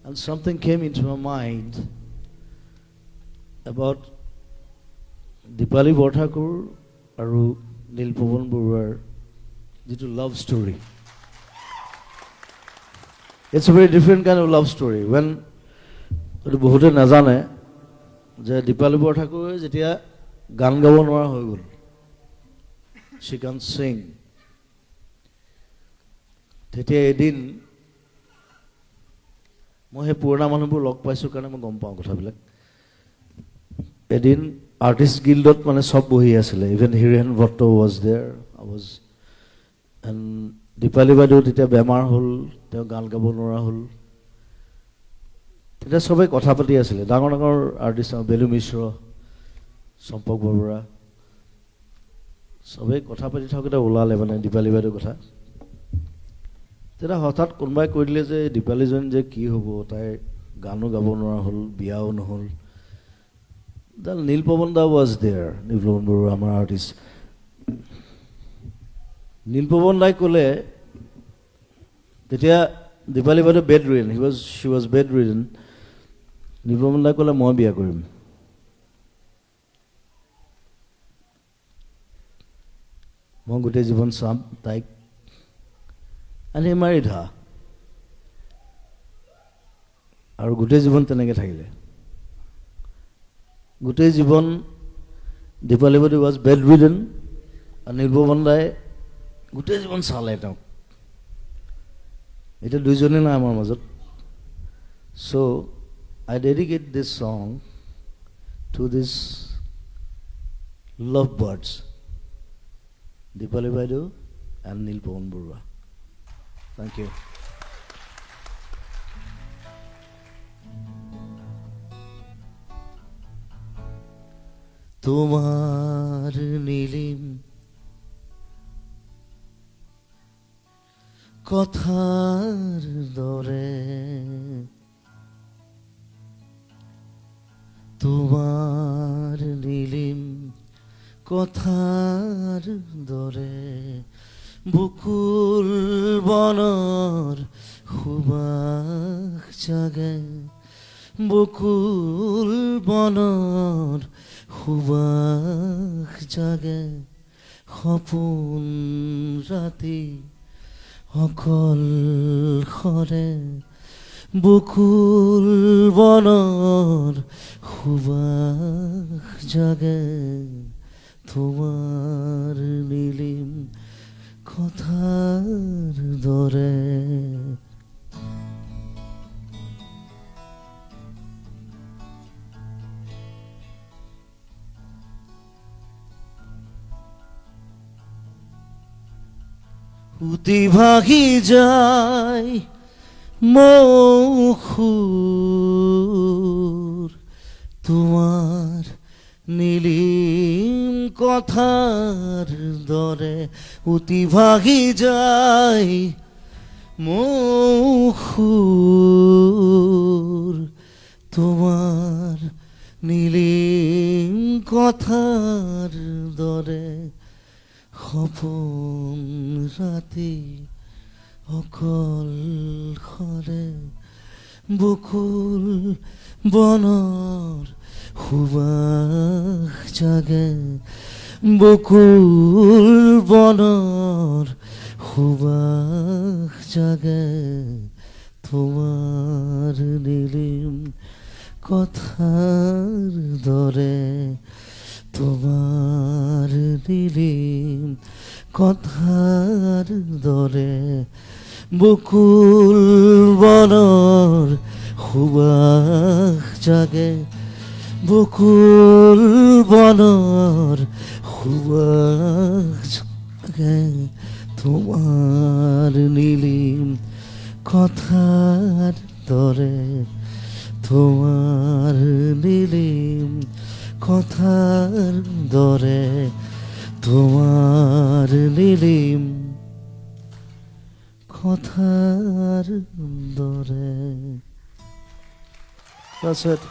And something came into my mind about Dipali Bhattakur আৰু নীলপৱন বৰুৱাৰ যিটো love story. It's a very different kind of love story. When বহুতে নাজানে যে দীপালি বৰঠাকুৰে যেতিয়া গান গাব নোৱাৰা হৈ গ'ল, she can sing, তেতিয়া এদিন মই সেই পুৰণা মানুহবোৰ লগ পাইছোঁ কাৰণে মই গম পাওঁ কথাবিলাক। এদিন আৰ্টিষ্ট গিল্ডত মানে চব বহি আছিলে, even Hiren Bhatta was there, and Dipali বাইদেউ তেতিয়া বেমাৰ হ'ল, তেওঁ গান গাব নোৱাৰা হ'ল। তেতিয়া চবেই কথা পাতি আছিলে, ডাঙৰ ডাঙৰ আৰ্টিষ্ট, বেলু মিশ্ৰ, চম্পক বৰবৰা, চবেই কথা পাতি থাকোঁতে ওলালে মানে দীপালি বাইদেউৰ কথা। তেতিয়া হঠাৎ কোনোবাই কৈ দিলে যে দীপালিজনী যে কি হ'ব, তাই গানো গাব নোৱাৰা হ'ল, বিয়াও নহ'ল। নীলপৱন দা ৱাজ দেয়াৰ, নীলপৱন বৰুৱা আমাৰ আৰ্টিষ্ট। নীলপৱন দাই ক'লে, তেতিয়া দীপালি বাইদেউ bedridden, she was bedridden. Nilpawan দাই ক'লে মই বিয়া কৰিম। মই গোটেই জীৱন চাম তাইক। And he married her. আৰু গোটেই জীৱন তেনেকৈ থাকিলে। গোটেই জীৱন দীপালি বাইদেউ ৱাজ বেড ৰিডেন, আৰু নীলপৱন দাই গোটেই জীৱন চালে তেওঁক। এতিয়া দুইজনে নাই আমাৰ মাজত। So I dedicate this song to these lovebirds, Dipali Baidu and Nilpawan Barua. Thank you. তোমার নীলিম কথার দরে, তোমার নীলিম কথার দরে, বকুল বনৰ সুবাস জাগে, বকুল বনৰ সুবাস জাগে, সপোন ৰাতি অকল সৰে, বকুল বনৰ সুবাস জাগে, তোমাৰ নীলিম কথার দরে। উতি ভাগি যায় মৌখুর, তোমার নীলিম কথার দরে, উতি ভাগি যায় মৌখুর, তোমার নীলিম কথার দরে, সপোন রাতি অকল সরে, বকুল বনৰ সুবাস জাগে, বকুল বনৰ সুবাস জাগে, তোমাৰ নীলিম কথাৰ দৰে, তোমাৰ নীলিম কথাৰ দৰে, বকুল বনৰ সুবাস জাগে, বকুল বনৰ সুবাস জাগে, তোমাৰ নীলিম কথাৰ দৰে, তোমাৰ নীলিম কথার দরে, তোমার নীলিম কথার দরে। That's it.